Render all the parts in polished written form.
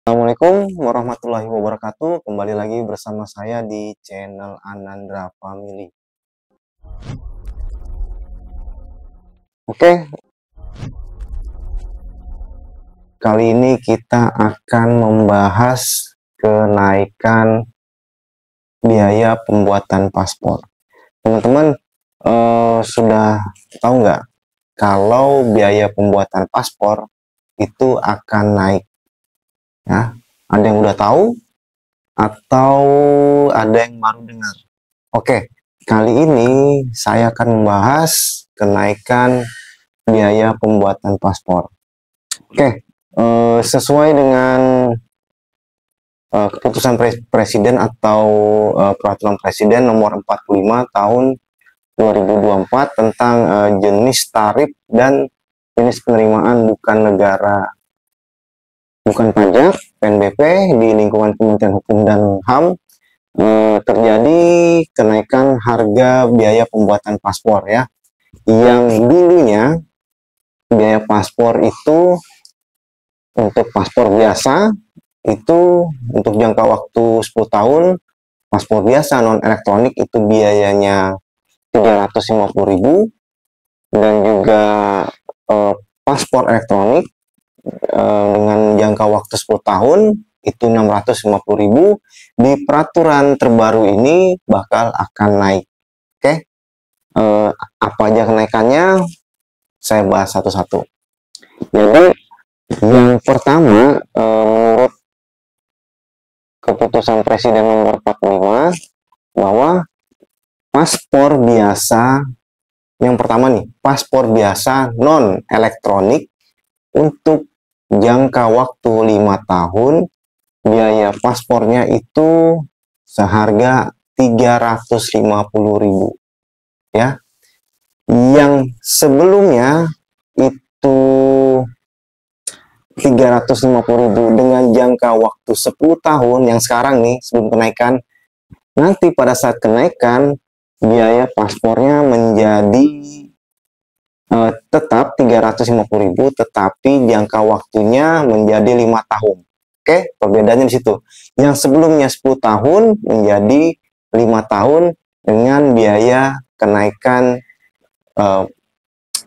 Assalamualaikum warahmatullahi wabarakatuh. Kembali lagi bersama saya di channel Anandra Family. Oke, kali ini kita akan membahas kenaikan biaya pembuatan paspor. Teman-teman sudah tahu nggak kalau biaya pembuatan paspor itu akan naik? Ya, ada yang udah tahu atau ada yang baru dengar? Oke, kali ini saya akan membahas kenaikan biaya pembuatan paspor. Oke, sesuai dengan keputusan Presiden atau Peraturan Presiden nomor 45 tahun 2024 tentang jenis tarif dan jenis penerimaan bukan pajak (PNBP) di lingkungan Kementerian Hukum dan HAM, terjadi kenaikan harga biaya pembuatan paspor ya. Yang dulunya biaya paspor itu untuk paspor biasa itu untuk jangka waktu 10 tahun, paspor biasa non elektronik itu biayanya 350.000, dan juga paspor elektronik dengan jangka waktu 10 tahun itu 650.000. Di peraturan terbaru ini bakal akan naik. Oke, apa aja kenaikannya? Saya bahas satu-satu. Jadi yang pertama, menurut keputusan Presiden nomor 45 bahwa paspor biasa, yang pertama nih, paspor biasa non elektronik untuk jangka waktu 5 tahun, biaya paspornya itu seharga 350.000 ya. Yang sebelumnya itu 350.000 dengan jangka waktu 10 tahun, yang sekarang nih sebelum kenaikan, nanti pada saat kenaikan biaya paspornya menjadi tetap 350.000, tetapi jangka waktunya menjadi 5 tahun. Oke, perbedaannya di situ. Yang sebelumnya 10 tahun menjadi 5 tahun dengan biaya kenaikan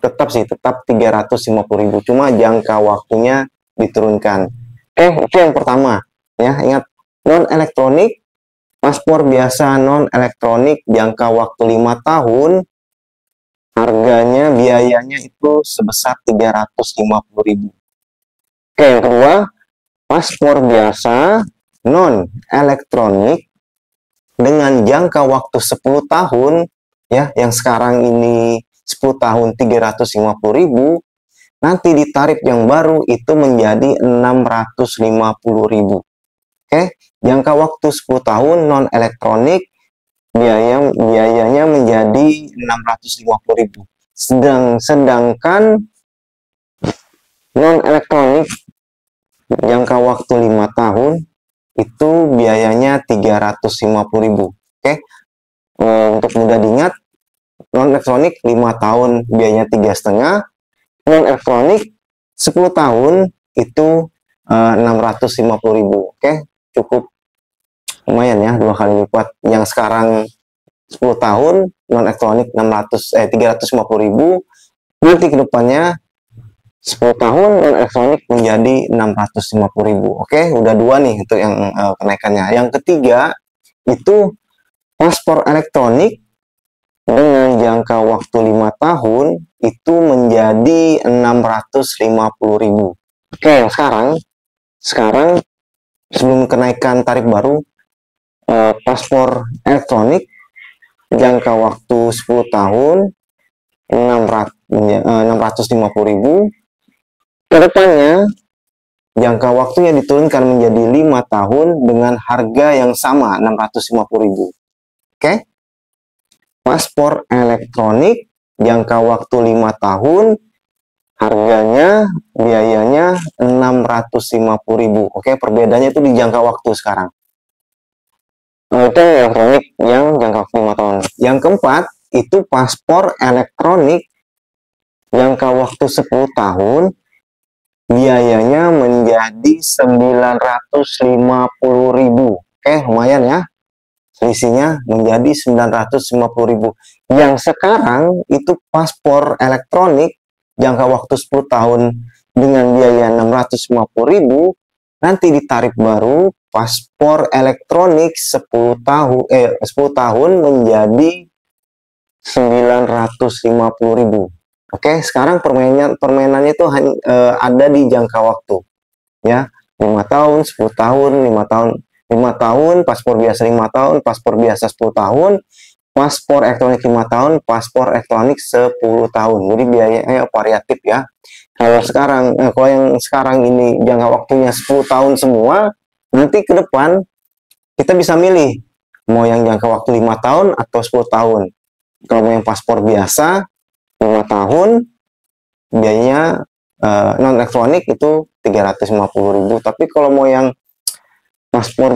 tetap 350.000, cuma jangka waktunya diturunkan. Itu yang pertama ya. Ingat, non elektronik, paspor biasa non elektronik jangka waktu 5 tahun, harganya biayanya itu sebesar 350.000. Yang kedua, paspor biasa non elektronik dengan jangka waktu 10 tahun ya, yang sekarang ini 10 tahun 350.000, nanti di tarif yang baru itu menjadi 650.000. Jangka waktu 10 tahun non elektronik biayanya menjadi 650.000. Sedangkan non elektronik jangka waktu 5 tahun itu biayanya 350.000. Untuk mudah diingat, non elektronik 5 tahun biayanya 3,5, non elektronik 10 tahun itu 650.000. Cukup lumayan ya, 2 kali lipat. Yang sekarang 10 tahun non elektronik 350.000, nanti kedepannya 10 tahun non elektronik menjadi 650.000. Udah 2 nih itu yang kenaikannya. Yang ketiga itu paspor elektronik dengan jangka waktu 5 tahun itu menjadi 650.000. Yang sekarang sebelum kenaikan tarif baru, paspor elektronik jangka waktu 10 tahun 650.000. Kedepannya jangka waktunya diturunkan menjadi 5 tahun dengan harga yang sama 650.000. Paspor elektronik jangka waktu 5 tahun, harganya biayanya 650.000. Perbedaannya itu di jangka waktu sekarang. Itu elektronik yang jangka waktu 5 tahun. Yang keempat itu paspor elektronik jangka waktu 10 tahun biayanya menjadi 950.000. Oke, lumayan ya. Selisihnya menjadi 950.000. Yang sekarang itu paspor elektronik jangka waktu 10 tahun dengan biaya 650.000, nanti di tarif baru paspor elektronik 10 tahun menjadi 950.000. Oke, sekarang permainannya itu ada di jangka waktu ya, 5 tahun, 10 tahun, 5 tahun, 5 tahun, paspor biasa 5 tahun, paspor biasa 10 tahun, paspor elektronik 5 tahun, paspor elektronik 10 tahun. Jadi biayanya variatif ya. Kalau yang sekarang ini jangka waktunya 10 tahun semua, nanti ke depan kita bisa milih mau yang jangka waktu 5 tahun atau 10 tahun. Kalau mau yang paspor biasa 5 tahun, biayanya non elektronik itu 350.000. Tapi kalau mau yang paspor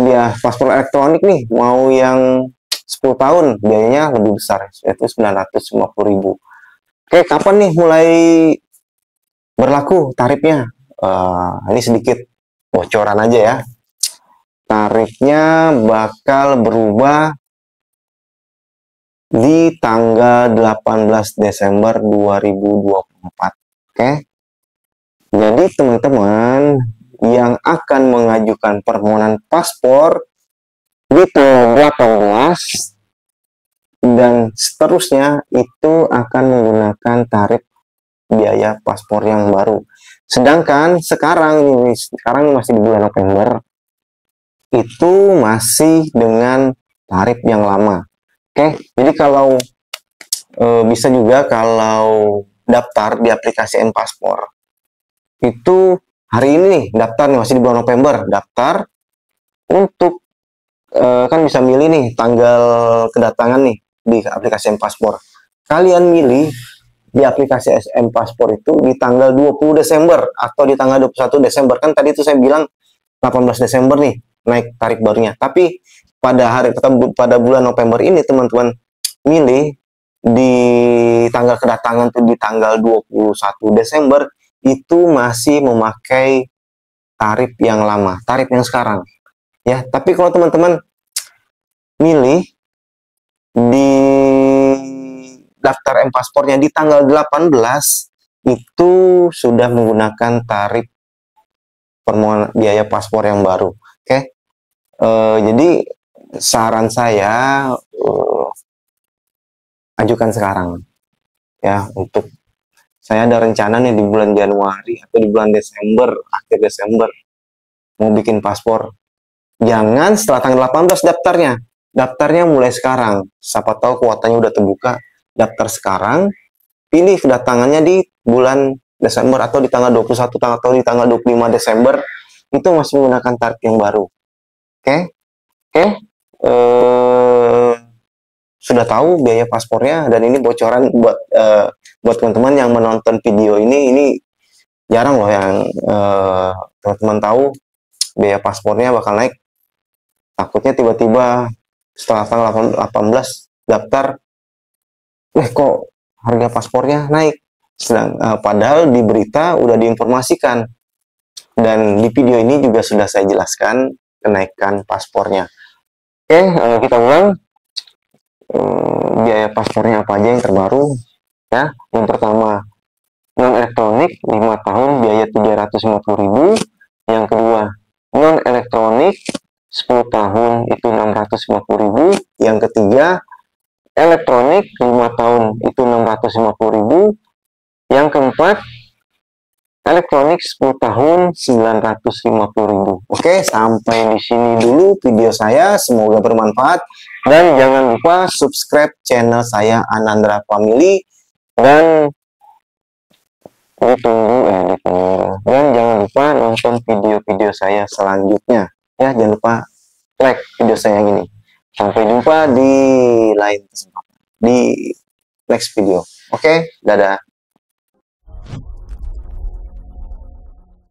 elektronik nih, mau yang 10 tahun, biayanya lebih besar, yaitu 950.000. Oke, kapan nih mulai berlaku tarifnya? Ini sedikit bocoran aja ya. Tarifnya bakal berubah di tanggal 18 Desember 2024. Oke. Jadi teman-teman yang akan mengajukan permohonan paspor di tanggal 18 dan seterusnya itu akan menggunakan tarif biaya paspor yang baru. Sedangkan sekarang masih di bulan November, itu masih dengan tarif yang lama. Oke, jadi kalau bisa juga kalau daftar di aplikasi M-Paspor, itu hari ini nih daftar nih, masih di bulan November, daftar untuk kan bisa milih nih tanggal kedatangan nih di aplikasi M-Paspor. Kalian milih di aplikasi M-Paspor itu di tanggal 20 Desember atau di tanggal 21 Desember. Kan tadi itu saya bilang 18 Desember nih naik tarif barunya. Tapi pada bulan November ini teman-teman milih di tanggal kedatangan tuh di tanggal 21 Desember, itu masih memakai tarif yang lama, tarif yang sekarang ya. Tapi kalau teman-teman milih di daftar M-Paspornya di tanggal 18, itu sudah menggunakan tarif permohonan biaya paspor yang baru. Oke. Jadi saran saya ajukan sekarang ya. Untuk saya ada rencana nih di bulan Januari atau di bulan Desember, akhir Desember mau bikin paspor. Jangan setelah tanggal 18 daftarnya. Daftarnya mulai sekarang. Siapa tahu kuotanya udah terbuka. Daftar sekarang, pilih kedatangannya di bulan Desember atau di tanggal 21 atau di tanggal 25 Desember, itu masih menggunakan tarif yang baru. Oke? Sudah tahu biaya paspornya, dan ini bocoran buat teman-teman yang menonton video ini jarang loh yang teman-teman tahu biaya paspornya bakal naik. Takutnya tiba-tiba setelah tanggal 18 daftar, kok harga paspornya naik. Padahal di berita udah diinformasikan, dan di video ini juga sudah saya jelaskan kenaikan paspornya. Oke, kita ulang biaya paspornya apa aja yang terbaru ya. Yang pertama, non elektronik 5 tahun biaya 350.000. Yang kedua, non elektronik 10 tahun itu 650.000. Yang ketiga, elektronik 5 tahun itu 650.000. Yang keempat, elektronik 10 tahun 950.000. Oke, sampai di sini dulu video saya, semoga bermanfaat, dan jangan lupa subscribe channel saya Anandra Family, dan dan jangan lupa nonton video-video saya selanjutnya ya. Jangan lupa like video saya yang ini. Sampai jumpa di lain kesempatan, di next video. Oke, dadah.